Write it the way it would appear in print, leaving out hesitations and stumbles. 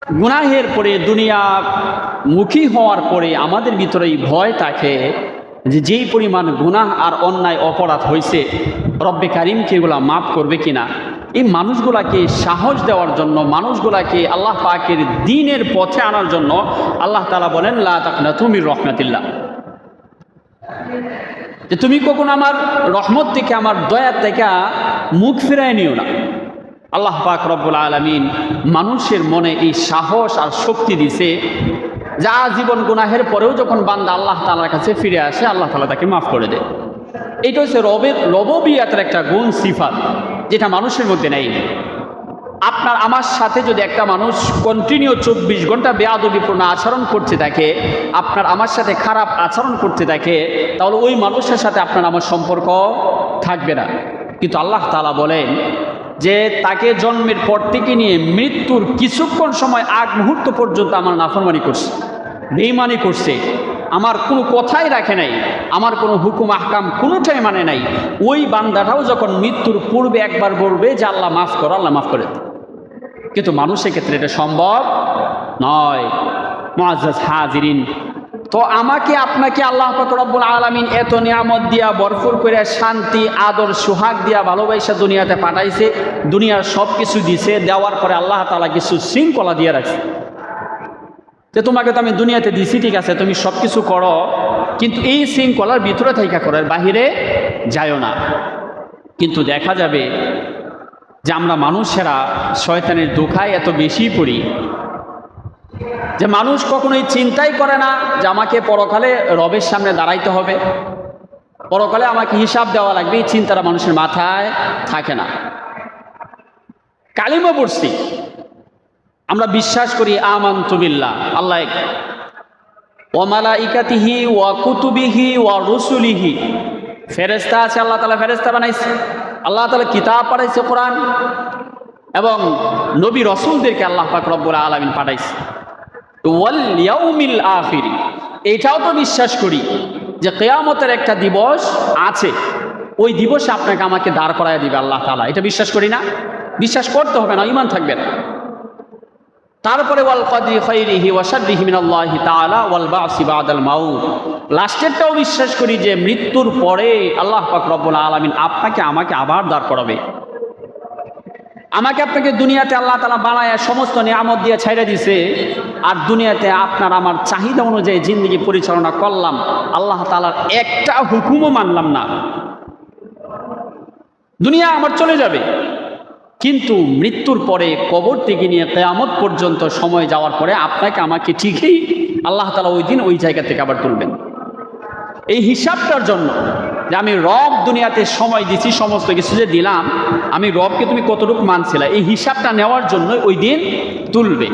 গুনাহের পরে দুনিয়া মুখী হওয়ার পরে আমাদের ভিতরে এই ভয় থাকে যে যেই পরিমাণ গুনাহ আর অন্যায় অপরাধ হয়েছে রব্বে কারিমকে এগুলা মাফ করবে কিনা। এই মানুষগুলাকে সাহস দেওয়ার জন্য, মানুষগুলাকে আল্লাহ পাকের দ্বীনের পথে আনার জন্য আল্লাহ তাআলা বলেন লা তাকনাতু মির রাহমাতিল্লাহ, যে তুমি কখনো আমার রহমত থেকে, আমার দয়া থেকে মুখ ফিরায় নিও না। আল্লাহ পাক রব্বুল আলামিন মানুষের মনে এই সাহস আর শক্তি দিছে, যা জীবন গুনাহের পরেও যখন বান্দা আল্লাহ তাআলার কাছে ফিরে আসে আল্লাহ তাআলা তাকে মাফ করে দেয়। এইটা হচ্ছে রববিয়াতের একটা গুণ, সিফাত, যেটা মানুষের মধ্যে নেই। আপনার আমার সাথে যদি একটা মানুষ কন্টিনিউ 24 ঘন্টা বেয়াদবিপূর্ণ আচরণ করতে থাকে, আপনার আমার সাথে খারাপ আচরণ করতে থাকে, তাহলে ওই মানুষের সাথে আপনার আমার সম্পর্ক থাকবে না। কিন্তু আল্লাহ তাআলা বলেন যে তাকে জন্মের পর থেকে নিয়ে মৃত্যুর কিছুক্ষণ সময় আগ মুহূর্ত পর্যন্ত আমার নাফরমানি করছে, বেঈমানি করছে, আমার কোনো কথাই রাখে নাই, আমার কোনো হুকুম আহকাম কোনোটাই মানে নাই, ওই বান্দাটাও যখন মৃত্যুর পূর্বে একবার বলবে যে আল্লাহ মাফ করো, আল্লাহ মাফ করে দেয়। কিন্তু মানুষের ক্ষেত্রে এটা সম্ভব নয়। মুআজ্জাজ হাজিরিন, তো আমাকে আপনাকে আল্লাহ পাক রব্বুল আলামিন এত নিয়ামত দিয়া ভরপুর করে শান্তি, আদর, সোহাগ দিয়া ভালোবাসা দুনিয়াতে পাঠাইছে, দুনিয়ার সব কিছু দিছে, দেওয়ার পরে আল্লাহ তাআলা কিছু শৃঙ্খলা দিয়ে রাখছে যে তোমাকে তো আমি দুনিয়াতে দিছি, ঠিক আছে, তুমি সব কিছু করো, কিন্তু এই শৃঙ্খলার ভিতরে থাইকা করো, বাহিরে যায়ও না। কিন্তু দেখা যাবে যে আমরা মানুষেরা শয়তানের ধোঁকায় এত বেশি পড়ি যে মানুষ কখনোই চিন্তাই করে না যে আমাকে পরকালে রবের সামনে দাঁড়াইতে হবে, পরকালে আমাকে হিসাব দেওয়া লাগবে, এই চিন্তাটা মানুষের মাথায় থাকে না। কালিমা পড়ছি, আমরা বিশ্বাস করি আমানতু বিল্লাহ, আল্লাহ এক, ওয়া মালাইকাতিহি ওয়া কুতুবিহি ওয়া রুসুলিহি, ফেরেশতা আছে, আল্লাহ তাআলা ফেরেশতা বানাইছে, আল্লাহ তাআলা কিতাব পাঠাইছে কোরআন, এবং নবী রাসূলদেরকে আল্লাহ পাক রব্বুল আলামিন পাঠাইছে। ওয়াল ইয়াউমিল আখির, এইটাও তো বিশ্বাস করি যে কিয়ামতের একটা দিবস আছে, ওই দিবসে আপনাকে আমাকে দাঁড় করায় দিবে আল্লাহ তাআলা। এটা বিশ্বাস করি না? বিশ্বাস করতে হবে না, ঈমান থাকবে না। তারপরে ওয়াল কদরি খাইরিহি ওয়া শাররিহি মিনাল্লাহি তাআলা ওয়াল বা'সি বাদাল মাউত, লাস্টেরটাও বিশ্বাস করি যে মৃত্যুর পরে আল্লাহ পাক রব্বুল আলামিন আপনাকে আমাকে আবার দাঁড় করাবে। আমাকে আপনাকে দুনিয়াতে আল্লাহ তাআলা বানায় সমস্ত নিয়ামত দিয়ে ছাইড়া দিছে, আর দুনিয়াতে আপনার আমার চাহিদা অনুযায়ী জিন্দগি পরিচালনা করলাম, আল্লাহ তাআলার একটা হুকুমও মানলাম না, দুনিয়া আমার চলে যাবে। কিন্তু মৃত্যুর পরে কবর থেকে নিয়ে কিয়ামত পর্যন্ত সময় যাওয়ার পরে আপনাকে আমাকে ঠিকই আল্লাহ তাআলা ওই দিন ওই জায়গা থেকে আবার তুলবেন। এই হিসাবটার জন্য যে আমি রব দুনিয়াতে সময় দিছি, সমস্ত কিছু যে দিলাম, আমি রবকে তুমি কতটুকু মানছিলা, এই হিসাবটা নেওয়ার জন্য ওই দিন তুলবে।